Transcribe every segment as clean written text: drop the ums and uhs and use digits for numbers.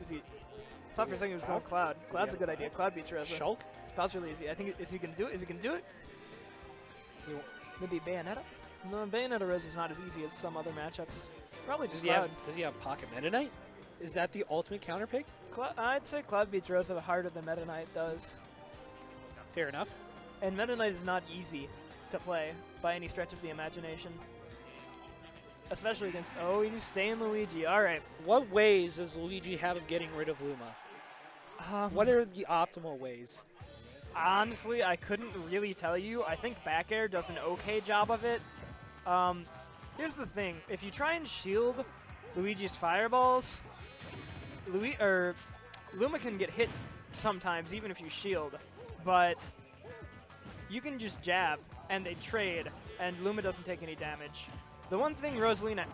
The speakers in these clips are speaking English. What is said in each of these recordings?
Is he? I thought for a second he was going Cloud. Cloud's a good idea. Cloud beats Rosa. Shulk? Cloud's really easy. I think, is he going to do it? Is he going to do it? Maybe Bayonetta? No, Bayonetta Rosa is not as easy as some other matchups. Probably just Cloud. Does he have Pocket Meta Knight? Is that the ultimate counter pick? I'd say Cloud beats Rosa harder than Meta Knight does. Fair enough. And Meta Knight is not easy to play by any stretch of the imagination. Especially against... Oh, you stay in Luigi. All right. What ways does Luigi have of getting rid of Luma? What are the optimal ways? Honestly, I couldn't really tell you. I think back air does an okay job of it. Here's the thing. If you try and shield Luigi's fireballs, Luma can get hit sometimes, even if you shield. But you can just jab, and they trade, and Luma doesn't take any damage. The one thing Rosalina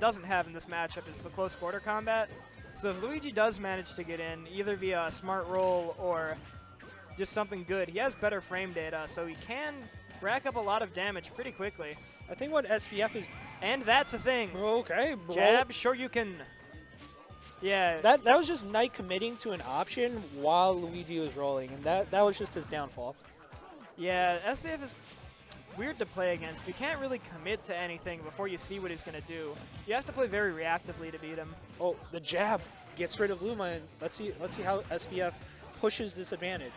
doesn't have in this matchup is the close quarter combat. So if Luigi does manage to get in, either via a smart roll or just something good, he has better frame data, so he can rack up a lot of damage pretty quickly. I think what SBF is... And that's a thing. Okay. Jab, sure you can... Yeah. That was just NiTe committing to an option while Luigi was rolling, and that was just his downfall. Yeah, SBF is weird to play against. You can't really commit to anything before you see what he's going to do. You have to play very reactively to beat him. Oh, the jab gets rid of Luma, and let's see how SBF pushes this advantage.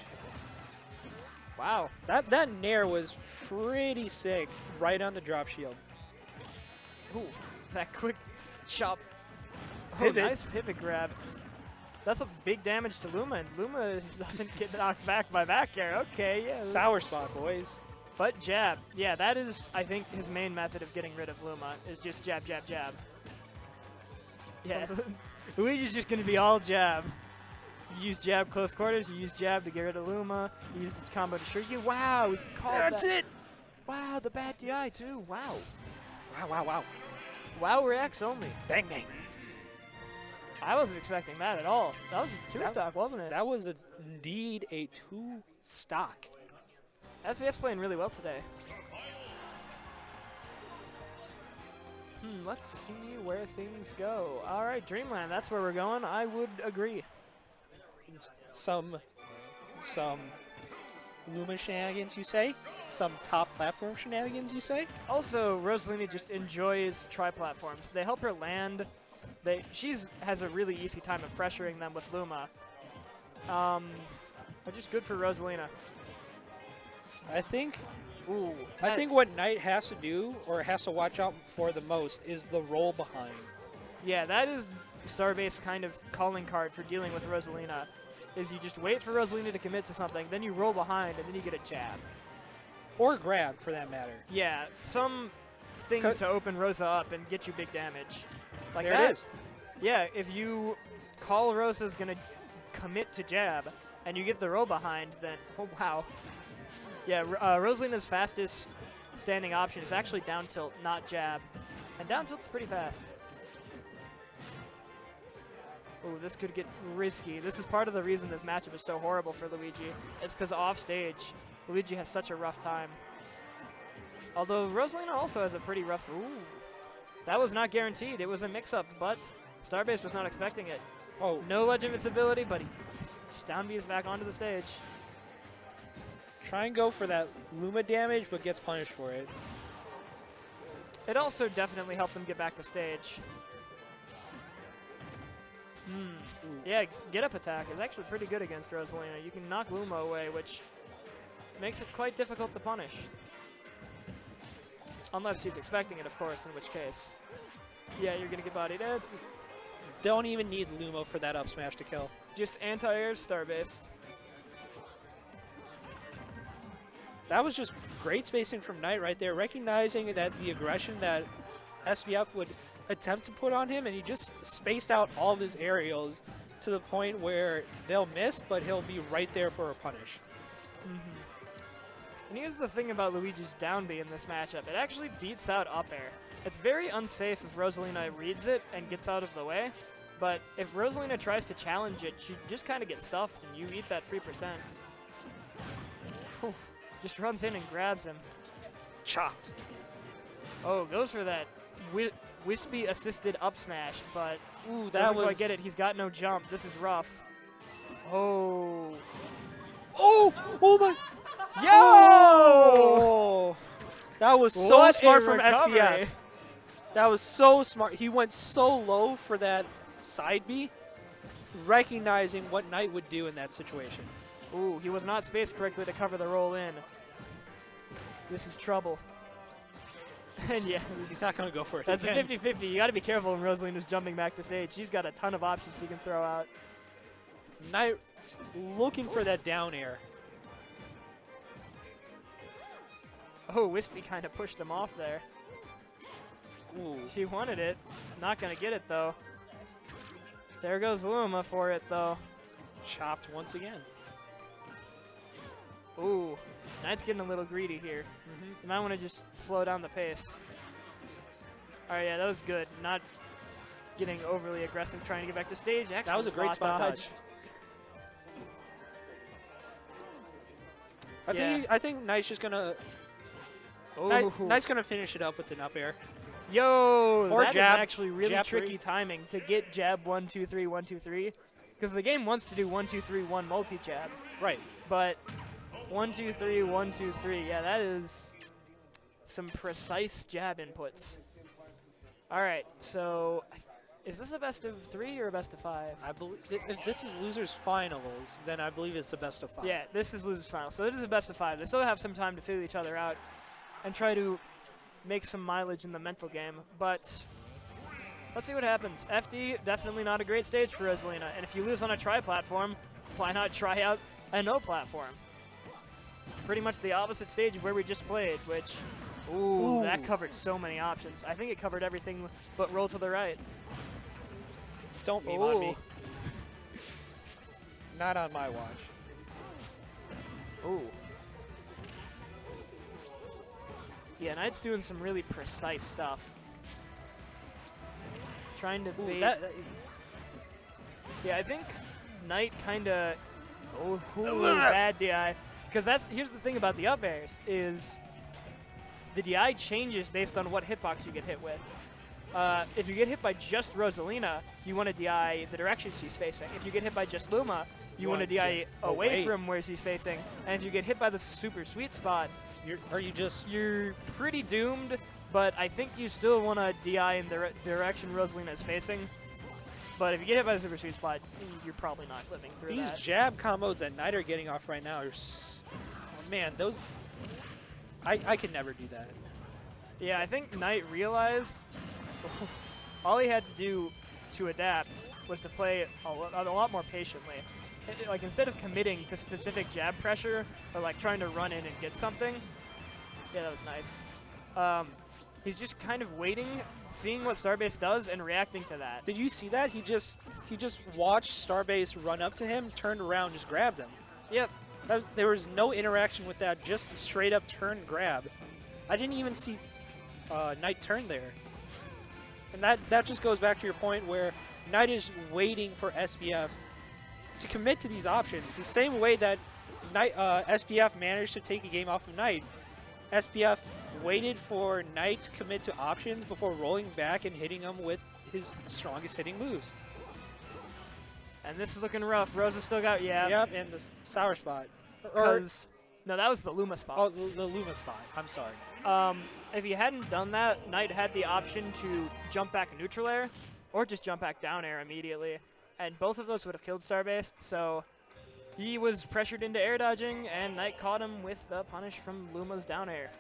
Wow. That nair was pretty sick right on the drop shield. Ooh, that quick chop. Pivot. Oh, nice pivot grab. That's a big damage to Luma, and Luma doesn't get knocked back by back air. Okay, yeah. Sour spot, boys. But jab. Yeah, that is, I think, his main method of getting rid of Luma is just jab, jab, jab. Yeah. Luigi's just going to be all jab. You use jab close quarters, you use jab to get rid of Luma, you use the combo to shrink you. Wow, we called That's that. it! Wow, the bad DI too. Wow. Wow. Wow reacts only. Bang, bang. I wasn't expecting that at all. That was a two-stock, wasn't it? That was indeed a two-stock. SVS playing really well today. Let's see where things go. All right, Dreamland, that's where we're going. I would agree. Some Luma shenanigans, you say? Some top platform shenanigans, you say? Also, Rosalina just enjoys tri-platforms. They help her land. She has a really easy time of pressuring them with Luma. They're just good for Rosalina. I think Ooh, I think what NiTe has to do, or has to watch out for the most, is the roll behind. Yeah, that is Starbase kind of calling card for dealing with Rosalina. Is you just wait for Rosalina to commit to something, then you roll behind, and then you get a jab. Or grab, for that matter. Yeah, some thing to open Rosa up and get you big damage. Like there that. it is. Yeah, if you call Rosa's going to commit to jab, and you get the roll behind, then, oh wow. Yeah, Rosalina's fastest standing option is actually down tilt, not jab. And down tilt's pretty fast. Ooh, this could get risky. This is part of the reason this matchup is so horrible for Luigi. It's because off stage, Luigi has such a rough time. Although Rosalina also has a pretty rough... Ooh, that was not guaranteed. It was a mix-up, but Starbase was not expecting it. Oh, No ledge invincibility, but he just down B's back onto the stage. try and go for that Luma damage, but gets punished for it. It also definitely helped them get back to stage. Yeah, get-up attack is actually pretty good against Rosalina. You can knock Luma away, which makes it quite difficult to punish. Unless she's expecting it, of course, in which case. Yeah, you're going to get bodied. Don't even need Luma for that up smash to kill. Just anti-air Starbase. That was just great spacing from NiTe right there, recognizing that the aggression that SBF would attempt to put on him, and he just spaced out all of his aerials to the point where they'll miss, but he'll be right there for a punish. And here's the thing about Luigi's down B in this matchup. It actually beats out up air. It's very unsafe if Rosalina reads it and gets out of the way, but if Rosalina tries to challenge it, she just kind of gets stuffed and you eat that 3%. Whew. Just runs in and grabs him. Chopped. Oh, goes for that wispy assisted up smash, but Ooh, that doesn't was. quite get it. He's got no jump. This is rough. Oh. Oh! Oh my! Yo! Oh! That was so What a smart from recovery. SBF. That was so smart. He went so low for that side B, recognizing what NiTe would do in that situation. Ooh, he was not spaced correctly to cover the roll in. This is trouble. And yeah, He's not going to go for it that's a again. 50-50. You got to be careful when Rosalina's jumping back to stage. She's got a ton of options she can throw out. NiTe looking for that down air. Oh, Wispy kind of pushed him off there. Ooh. She wanted it. Not going to get it, though. There goes Luma for it, though. Chopped once again. Ooh, NiTe's getting a little greedy here. You might want to just slow down the pace. All right, yeah, that was good. Not getting overly aggressive, trying to get back to stage. Excellent That was a great spot dodge. I think NiTe's just gonna. NiTe's gonna finish it up with an up air. Yo, Or that jab, is actually really jab tricky three. timing to get jab 1, 2, 3, 1, 2, 3. Because the game wants to do 1, 2, 3, 1 multi jab. Right. But 1, 2, 3, 1, 2, 3. Yeah, that is some precise jab inputs. All right, so is this a best of 3 or a best of 5? I believe if this is losers finals, then I believe it's a best of 5. Yeah, this is losers final. So it is a best of 5. They still have some time to feel each other out and try to make some mileage in the mental game. But let's see what happens. FD, definitely not a great stage for Rosalina. And if you lose on a tri-platform, why not try out a no platform? Pretty much the opposite stage of where we just played, which, ooh, that covered so many options. I think it covered everything but roll to the right. Don't meme on me. Not on my watch. Ooh. Yeah, NiTe's doing some really precise stuff. Trying to bait. Yeah, I think NiTe kind of. Oh, bad DI. Because here's the thing about the up airs is the DI changes based on what hitbox you get hit with. If you get hit by just Rosalina, you want to DI the direction she's facing. If you get hit by just Luma, you want to DI away from where she's facing. And if you get hit by the super sweet spot, you're pretty doomed, but I think you still want to DI in the direction Rosalina is facing. But if you get hit by the super sweet spot, you're probably not living through that. These jab combos that NiTe are getting off right now are, oh man, those. I could never do that. Yeah, I think NiTe realized all he had to do to adapt was to play a lot more patiently. Like instead of committing to specific jab pressure or like trying to run in and get something. Yeah, that was nice. He's just kind of waiting, seeing what Starbase does, and reacting to that. Did you see that? He just watched Starbase run up to him, turned around, just grabbed him. Yep. There was no interaction with that, just a straight up turn grab. I didn't even see NiTe turn there. And that just goes back to your point where NiTe is waiting for SBF to commit to these options. The same way that SBF managed to take a game off of NiTe. SBF waited for NiTe to commit to options before rolling back and hitting him with his strongest hitting moves. And this is looking rough. Rosa still got, yeah. Yep, and the sour spot. No, that was the Luma spot. Oh, the Luma spot. I'm sorry. If he hadn't done that, NiTe had the option to jump back neutral air or just jump back down air immediately. And both of those would have killed Starbase, so he was pressured into air dodging, and NiTe caught him with the punish from Luma's down air.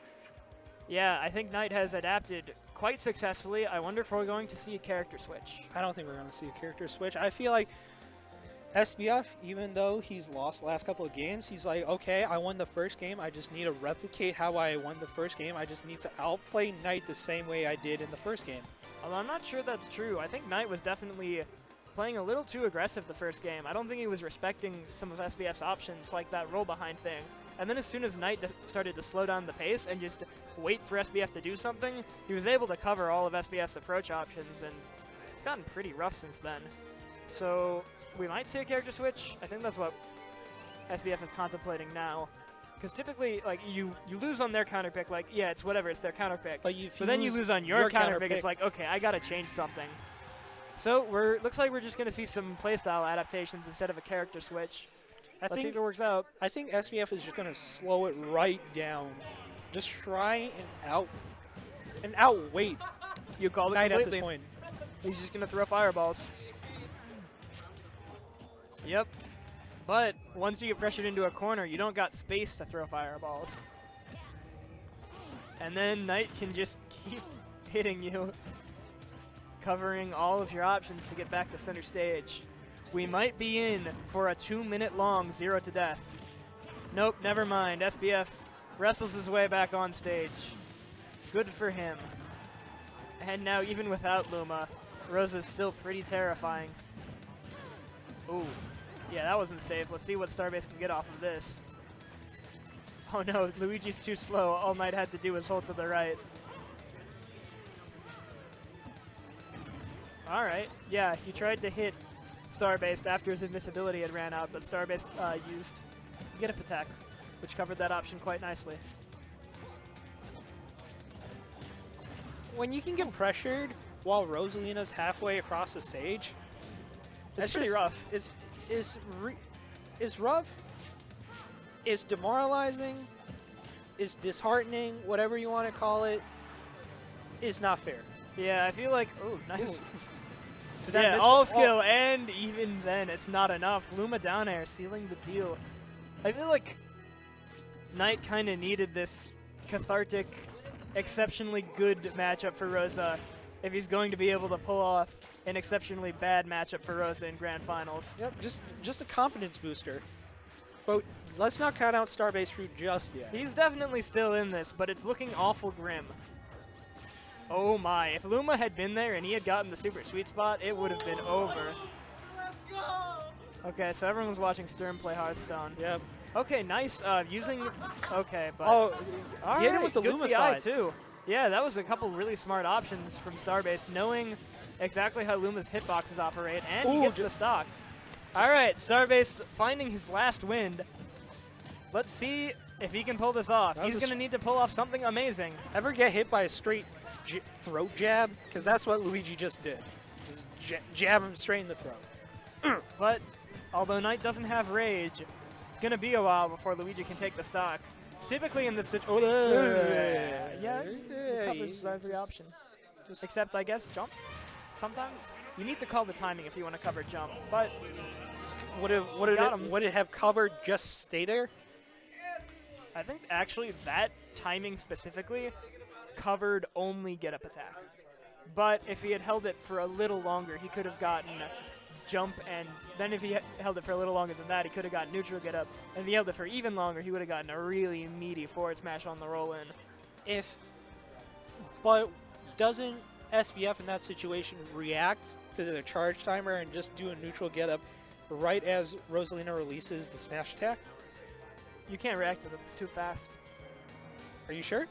Yeah, I think NiTe has adapted quite successfully. I wonder if we're going to see a character switch. I don't think we're going to see a character switch. I feel like SBF, even though he's lost the last couple of games, he's like, okay, I won the first game. I just need to replicate how I won the first game. I just need to outplay NiTe the same way I did in the first game. Although I'm not sure that's true. I think NiTe was definitely playing a little too aggressive the first game. I don't think he was respecting some of SBF's options, like that roll behind thing. And then as soon as NiTe started to slow down the pace and just wait for SBF to do something, he was able to cover all of SBF's approach options, and it's gotten pretty rough since then. So we might see a character switch. I think that's what SBF is contemplating now. Because typically, like, you lose on their counter pick, like, yeah, it's whatever, it's their counter pick. But then you lose on your counter pick, it's like, okay, I gotta change something. So looks like we're just gonna see some playstyle adaptations instead of a character switch. Let's see if it works out. I think SBF is just gonna slow it right down. Just try and outweight You called it NiTe completely. at this point. He's just gonna throw fireballs. Yep. But once you get pressured into a corner, you don't got space to throw fireballs. And then NiTe can just keep hitting you, covering all of your options to get back to center stage. We might be in for a 2-minute long 0 to death. Nope, never mind. SBF wrestles his way back on stage. Good for him. And now, even without Luma, Rosa's still pretty terrifying. Ooh. Yeah, that wasn't safe. Let's see what Starbase can get off of this. Oh no, Luigi's too slow. All NiTe had to do was hold to the right. Alright, yeah, he tried to hit Starbase after his invisibility had ran out, but Starbase used Get Up Attack, which covered that option quite nicely. When you can get pressured while Rosalina's halfway across the stage, That's pretty rough. Is rough, is demoralizing, is disheartening, whatever you want to call it, is not fair. Yeah, I feel like, oh, nice. Ooh. Did that Yeah, miss all the- skill, and even then, it's not enough. Luma down air, sealing the deal. I feel like NiTe kind of needed this cathartic, exceptionally good matchup for Rosa if he's going to be able to pull off an exceptionally bad matchup for Rosa in Grand Finals. Yep, just a confidence booster. But let's not count out StarbasedFruit just yet. He's definitely still in this, but it's looking awful grim. Oh my, if Luma had been there and he had gotten the super sweet spot, it would have been over. Let's go! Okay, so everyone was watching Sturm play Hearthstone. Yep. Okay, nice. Using... Okay, but... Oh, all he hit him right, with the good Luma DI spot. too. Yeah, that was a couple really smart options from Starbase, knowing exactly how Luma's hitboxes operate, and he Ooh, gets the stock. All right, Starbase finding his last wind. Let's see if he can pull this off. That was He's a going to need to pull off something amazing. Ever get hit by a straight throat jab? Because that's what Luigi just did. Just jab him straight in the throat. But although NiTe doesn't have rage, it's going to be a while before Luigi can take the stock. Typically in this situation, yeah, coverage is every option. Except, I guess, jump. Sometimes you need to call the timing if you want to cover jump. But Would it have covered just stay there? I think actually that timing specifically covered only Get Up Attack. But if he had held it for a little longer, he could have gotten jump, and then if he held it for a little longer than that, he could have gotten neutral Get Up. And if he held it for even longer, he would have gotten a really meaty forward smash on the roll in. But doesn't SBF in that situation react to the charge timer and just do a neutral get up right as Rosalina releases the smash attack? You can't react to it, it's too fast. Are you sure?